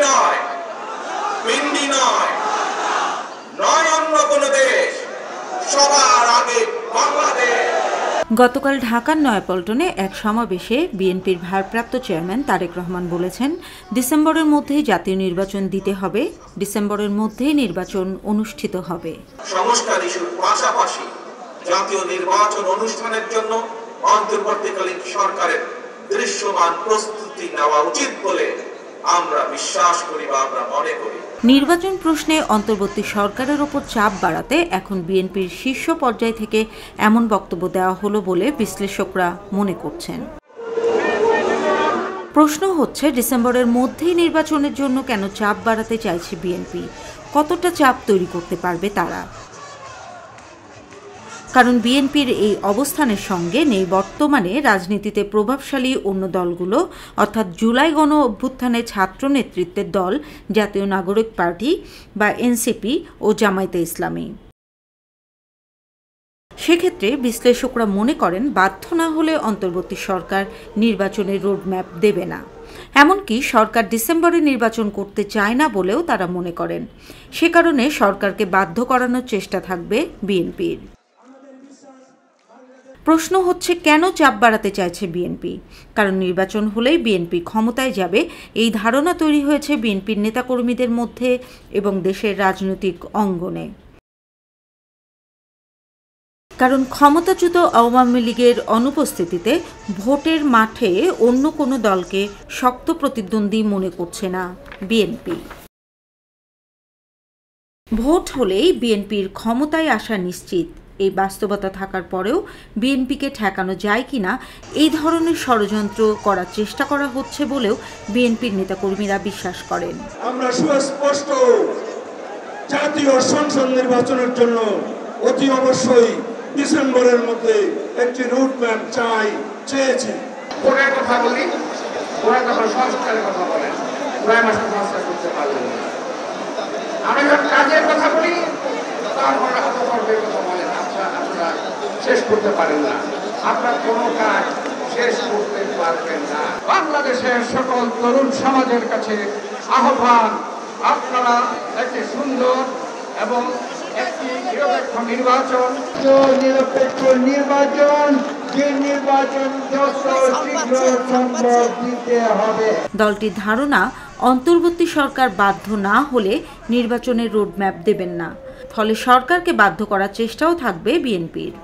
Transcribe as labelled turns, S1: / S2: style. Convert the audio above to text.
S1: নয়, পিন্ডি নয়, নয় অন্য কোনো দেশ, সবার আগে বাংলাদেশ।
S2: গতকাল ঢাকার নয়াপল্টনে এক সমাবেশে বিএনপির ভারপ্রাপ্ত চেয়ারম্যান তারেক রহমান বলেছেন, ডিসেম্বরের মধ্যেই জাতীয় নির্বাচন দিতে হবে, ডিসেম্বরের মধ্যেই নির্বাচন অনুষ্ঠিত হবে।
S1: সংস্কার ইস্যুর পাশাপাশি জাতীয় নির্বাচন অনুষ্ঠানের জন্য অন্তর্বর্তীকালীন সরকারের দৃশ্যমান প্রস্তুতি নেওয়া উচিত বলে আমরা বিশ্বাস করি বা আমরা মনে করি।
S2: নির্বাচন প্রশ্নে অন্তর্বর্তী সরকারের ওপর চাপ বাড়াতে এখন বিএনপির শীর্ষ পর্যায় থেকে এমন বক্তব্য দেওয়া হলো বলে বিশ্লেষকরা মনে করছেন। প্রশ্ন হচ্ছে, ডিসেম্বরের মধ্যেই নির্বাচনের জন্য কেন চাপ বাড়াতে চাইছে বিএনপি? কতটা চাপ তৈরি করতে পারবে তারা? কারণ বিএনপির এই অবস্থানের সঙ্গে নেই বর্তমানে রাজনীতিতে প্রভাবশালী অন্য দলগুলো, অর্থাৎ জুলাই গণ অভ্যুত্থানে ছাত্র নেতৃত্বের দল জাতীয় নাগরিক পার্টি বা এনসিপি ও জামায়াতে ইসলামী। সেক্ষেত্রে বিশ্লেষকরা মনে করেন, বাধ্য না হলে অন্তর্বর্তী সরকার নির্বাচনের রোডম্যাপ দেবে না। এমনকি সরকার ডিসেম্বরে নির্বাচন করতে চায় না বলেও তারা মনে করেন। সে কারণে সরকারকে বাধ্য করানোর চেষ্টা থাকবে বিএনপির। প্রশ্ন হচ্ছে, কেন চাপ বাড়াতে চাইছে বিএনপি? কারণ নির্বাচন হলেই বিএনপি ক্ষমতায় যাবে, এই ধারণা তৈরি হয়েছে বিএনপির নেতাকর্মীদের মধ্যে এবং দেশের রাজনৈতিক অঙ্গনে। কারণ ক্ষমতাচ্যুত আওয়ামী লীগের অনুপস্থিতিতে ভোটের মাঠে অন্য কোনো দলকে শক্ত প্রতিদ্বন্দ্বী মনে করছে না বিএনপি। ভোট হলেই বিএনপির ক্ষমতায় আসা নিশ্চিত, এই বাস্তবতা থাকার পরেও বিএনপিকে ঠেকানো যায় কিনা এই ধরনের ষড়যন্ত্র করার চেষ্টা করা হচ্ছে বলেও বিএনপির নেতাকর্মীরা বিশ্বাস করেন।
S3: আমরা সুস্পষ্ট জাতীয় সংসদ নির্বাচনের জন্য অতি অবশ্যই ডিসেম্বরের মধ্যে একটি রুটম্যাপ চেয়েছি।
S4: ভোটের কথা বলি, ওরা যখন সংস্কারের কথা বলেন, ওরা মাসে সংস্কার করতে পারলেন না। আমি যখন কাজের কথা বলি, তারপরে অপকর্মের কথা বলেন, আপনারা শেষ করতে পারেন না, আপনার কোনো কাজ শেষ করতে পারবেন না। বাংলাদেশের সকল তরুণ সমাজের কাছে আহ্বান, আপনারা একটি সুন্দর এবং একটি নিরপেক্ষ নির্বাচন,
S5: নিরপেক্ষ নির্বাচন, যে নির্বাচন যত শীঘ্র সম্ভব দিতে হবে।
S2: দলটির ধারণা, অন্তর্বর্তী সরকার বাধ্য না হলে নির্বাচনের রোডম্যাপ দেবেন না, ফলে সরকারকে বাধ্য করার চেষ্টাও থাকবে বিএনপির।